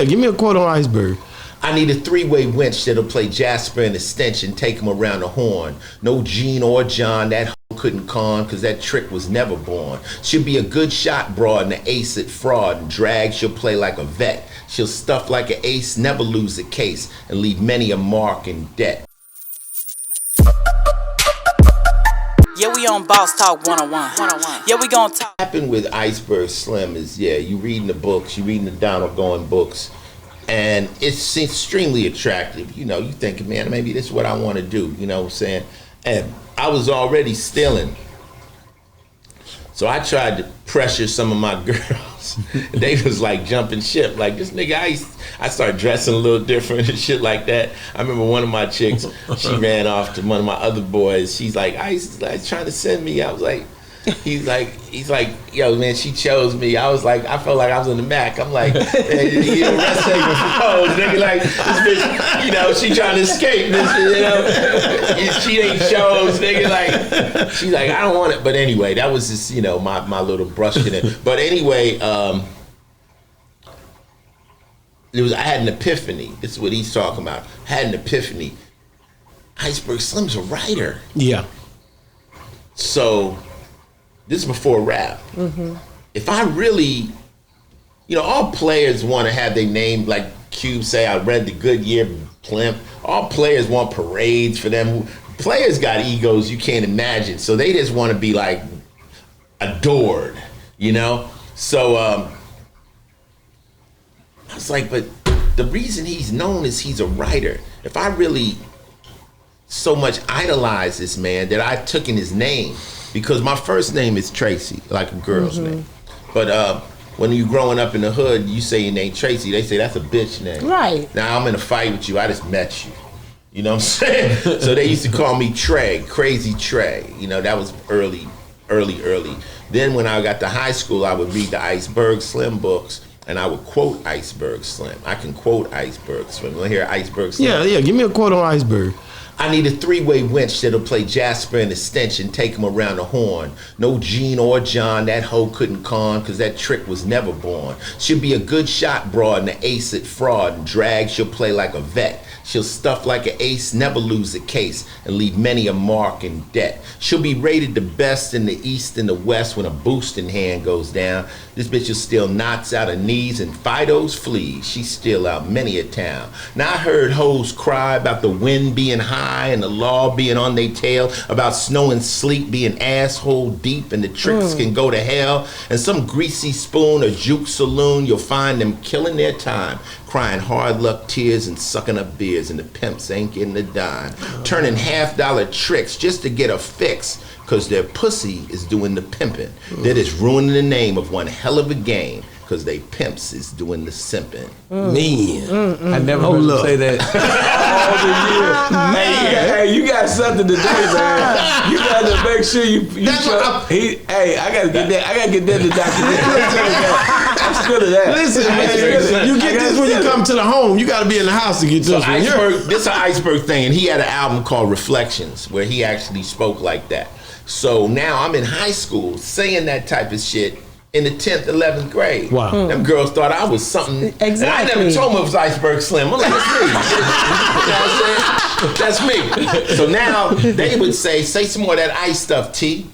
Give me a quote on Iceberg. I need a three-way winch that'll play Jasper and Extension, take him around the horn. No Gene or John, that hoe couldn't con, cause that trick was never born. She'll be a good shot broad and an ace at fraud and drag, she'll play like a vet. She'll stuff like an ace, never lose a case, and leave many a mark in debt. Yeah, we on Boss Talk 101. Yeah, we gonna talk. What happened with Iceberg Slim is, you reading the books, you reading the Donald Goin books, and it's extremely attractive. You know, you think, man, maybe this is what I want to do, you know what I'm saying? And I was already stealing. So I tried to pressure some of my girls. They was like jumping ship. Like, this nigga, I started dressing a little different and shit like that. I remember one of my chicks, she ran off to one of my other boys. She's like, Ice is trying to send me. I was like, he's like, yo, man, she chose me. I was like, I felt like I was on the Mac. I'm like, hey, you know, rest taking photos, nigga. Like, this bitch, you know, she trying to escape this, you know. She ain't chose, nigga. Like, she's like, I don't want it. But anyway, that was just, you know, my little brush in it. But anyway, I had an epiphany. This is what he's talking about. I had an epiphany. Iceberg Slim's a writer. Yeah. So, this is before rap. Mm-hmm. If I really, you know, all players want to have their name, like Cube say, I read the Goodyear Plimp. All players want parades for them. Players got egos you can't imagine, so they just want to be like adored, you know? So I was like, but the reason he's known is he's a writer. If I really so much idolize this man that I took in his name, because my first name is Tracy, like a girl's name. But when you're growing up in the hood, you say your name Tracy, they say that's a bitch name. Right. Now I'm in a fight with you, I just met you. You know what I'm saying? So they used to call me Trey, Crazy Trey. You know, that was early. Then when I got to high school, I would read the Iceberg Slim books, and I would quote Iceberg Slim. I can quote Iceberg Slim. You want to hear Iceberg Slim? Yeah, give me a quote on Iceberg. I need a three-way winch that'll play Jasper and Extension, take him around the horn. No Gene or John, that hoe couldn't con, cause that trick was never born. She'll be a good shot broad and an ace at fraud and drag, she'll play like a vet. She'll stuff like an ace, never lose a case, and leave many a mark in debt. She'll be rated the best in the East and the West when a boosting hand goes down. This bitch will steal knots out of knees and Fido's fleas. She steal out many a town. Now I heard hoes cry about the wind being high and the law being on their tail, about snow and sleet being asshole deep and the tricks can go to hell. And some greasy spoon or juke saloon, you'll find them killing their time, crying hard luck tears and sucking up beers, and the pimps ain't getting a dime. Turning $50 tricks just to get a fix, cause their pussy is doing the pimping. That is ruining the name of one hell of a game, cause they pimps is doing the simping. Man. I never heard you say that all the years. Hey, you got something to do, man. You got to make sure you show. I gotta get that. I gotta get that to Dr. I'm still of that. Listen, man, you get this when you come to the home. You got to be in the house to get this one. This is an Iceberg thing, and he had an album called Reflections where he actually spoke like that. So now I'm in high school saying that type of shit in the 10th, 11th grade. Wow. Them girls thought I was something. Exactly. And I never told them it was Iceberg Slim. I'm like, that's me. You know what I'm saying? That's me. So now they would say some more of that ice stuff, T.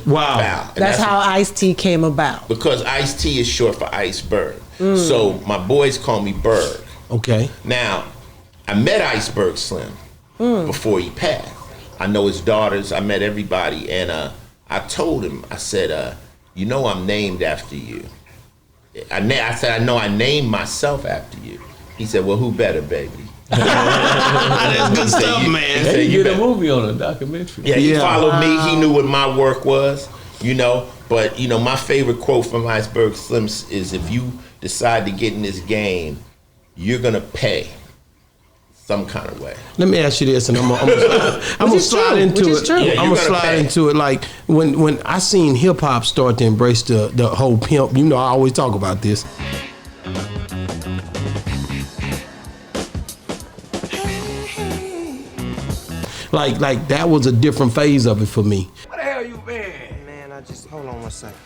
Wow. That's how Ice-T came about. Because Ice-T is short for Iceberg. So my boys call me Berg. Okay. Now, I met Iceberg Slim before he passed. I know his daughters, I met everybody, and I told him, I said, you know I'm named after you. I said, I know I named myself after you. He said, well, who better, baby? That's good stuff, man. They did a movie on a documentary. Yeah, he followed me. He knew what my work was, you know. But, you know, my favorite quote from Iceberg Slim is, if you decide to get in this game, you're going to pay some kind of way. Let me ask you this, and I'm gonna slide into it. Yeah, I'm gonna slide into it. Like when I seen hip hop start to embrace the whole pimp. You know, I always talk about this. Like that was a different phase of it for me. Where the hell you been? Man, I just hold on one second.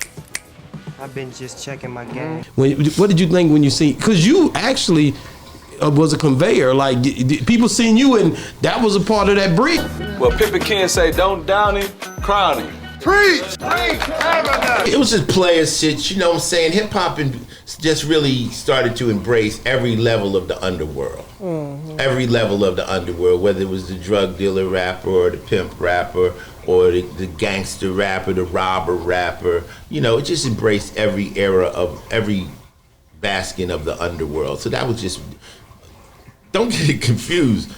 I've been just checking my game. What did you think when you see? Because you actually was a conveyor. Like people seen you, and that was a part of that breed. Well, Pippin Ken say, don't down him, crown him. Preach! It was just player shit, you know what I'm saying? Hip hop just really started to embrace every level of the underworld. Mm-hmm. Every level of the underworld, whether it was the drug dealer rapper or the pimp rapper or the gangster rapper, the robber rapper. You know, it just embraced every era of every bastion of the underworld. So that was just, don't get it confused.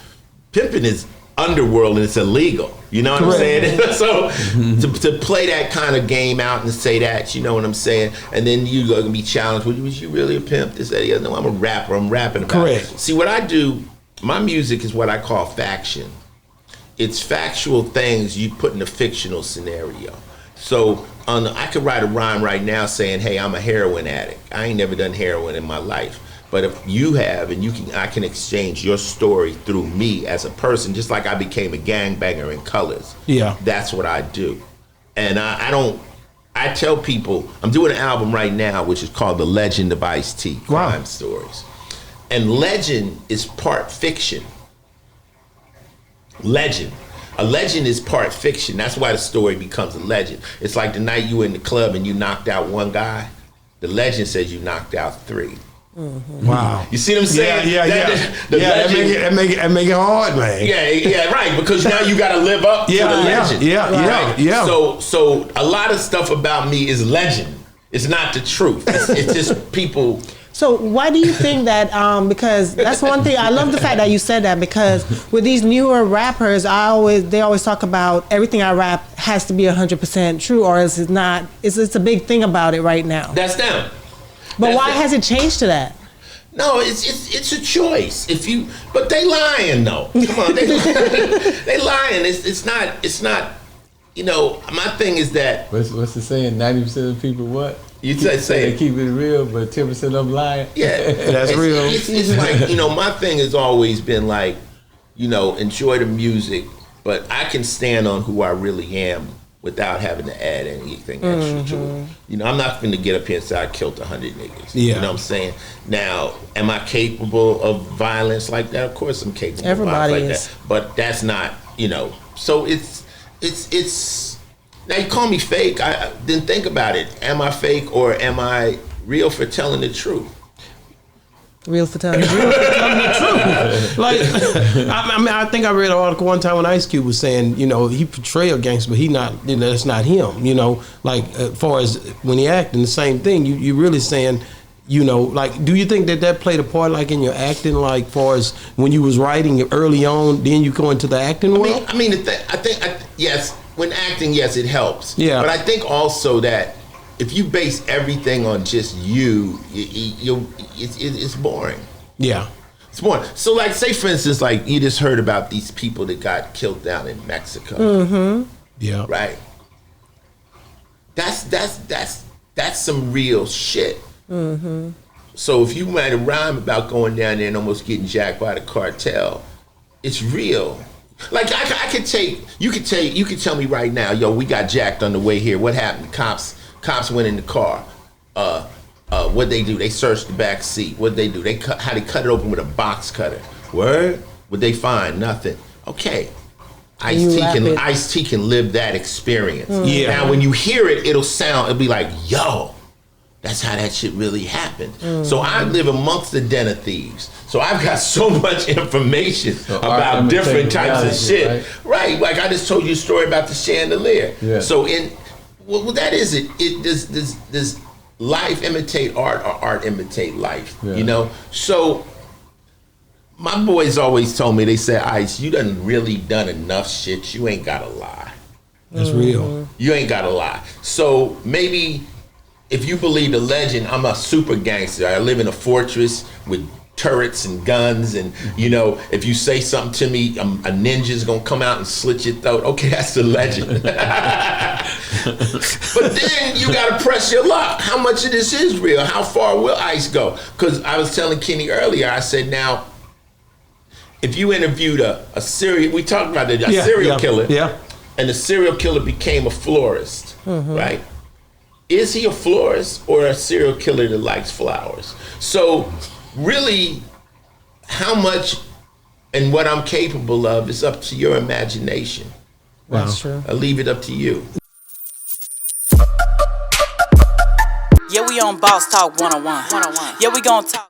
Pimping is underworld and it's illegal. You know what I'm saying? So to play that kind of game out and say that, you know what I'm saying? And then you're going to be challenged. Was you really a pimp? This, that, the other. No, I'm a rapper. I'm rapping about it. See, what I do, my music is what I call faction. It's factual things you put in a fictional scenario. So I could write a rhyme right now saying, hey, I'm a heroin addict. I ain't never done heroin in my life. But if you have, and I can exchange your story through me as a person, just like I became a gangbanger in Colors. Yeah, that's what I do. And I tell people, I'm doing an album right now which is called The Legend of Ice-T, Crime Stories. And legend is part fiction. Legend. A legend is part fiction. That's why the story becomes a legend. It's like the night you were in the club and you knocked out one guy. The legend says you knocked out 3. Mm-hmm. Wow. You see what I'm saying? Yeah. That make it hard, man. Yeah, right. Because now you got to live up to the legend. Yeah. So a lot of stuff about me is legend. It's not the truth. It's just people. So why do you think that? Because that's one thing. I love the fact that you said that, because with these newer rappers, they always talk about everything I rap has to be 100% true, or is it not? It's a big thing about it right now. That's them. But why has it changed to that? No, it's a choice. But they lying though. Come on, they lying. It's not. You know, my thing is that. What's the saying? 90% of people what? You say they keep it real, but 10% of them lying. Yeah, that's real. It's like, you know, my thing has always been like, you know, enjoy the music, but I can stand on who I really am without having to add anything extra to it. You know, I'm not going to get up here and say I killed 100 niggas. Yeah. You know what I'm saying? Now, am I capable of violence like that? Of course I'm capable of violence like that. But that's not, you know, so it's now you call me fake, then think about it. Am I fake or am I real for telling the truth? Real for telling the truth. Like, I mean, I think I read an article one time when Ice Cube was saying, you know, he portrayed a gangster, but he not, you know, that's not him. You know, like as far as when he acting, the same thing. You really saying, you know, like, do you think that played a part, like in your acting, like far as when you was writing early on, then you go into the acting world? I mean, I think yes, when acting, yes, it helps. Yeah, but I think also that if you base everything on just it's boring. Yeah. It's boring. So like, say for instance, like you just heard about these people that got killed down in Mexico. Mm-hmm. Yeah. Right. That's some real shit. Mm-hmm. So if you write a rhyme about going down there and almost getting jacked by the cartel, it's real. Like I could take, you could tell me right now, yo, we got jacked on the way here. What happened? Cops went in the car. What'd they do? They searched the back seat. What'd they do? How they cut it open with a box cutter. Word? What'd they find? Nothing. Okay. Ice-T can live that experience. Yeah. Now when you hear it, it'll be like, yo, that's how that shit really happened. So I live amongst the den of thieves. So I've got so much information about different types of shit. Right. Like I just told you a story about the chandelier. Yeah. So well, that is it. Does life imitate art or art imitate life? Yeah. You know? So my boys always told me, they said, Ice, you done really done enough shit. You ain't gotta lie. That's real. You ain't gotta lie. So maybe if you believe the legend, I'm a super gangster. I live in a fortress with turrets and guns, and you know, if you say something to me, a ninja's gonna come out and slit your throat. Okay, that's the legend. But then you gotta press your luck. How much of this is real? How far will Ice go? Because I was telling Kenny earlier, I said, now, if you interviewed a serial killer, and the serial killer became a florist, right? is he a florist or a serial killer that likes flowers? So really, how much and what I'm capable of is up to your imagination. That's true. I leave it up to you. Yeah, we on Boss Talk 101. Yeah, we gonna talk.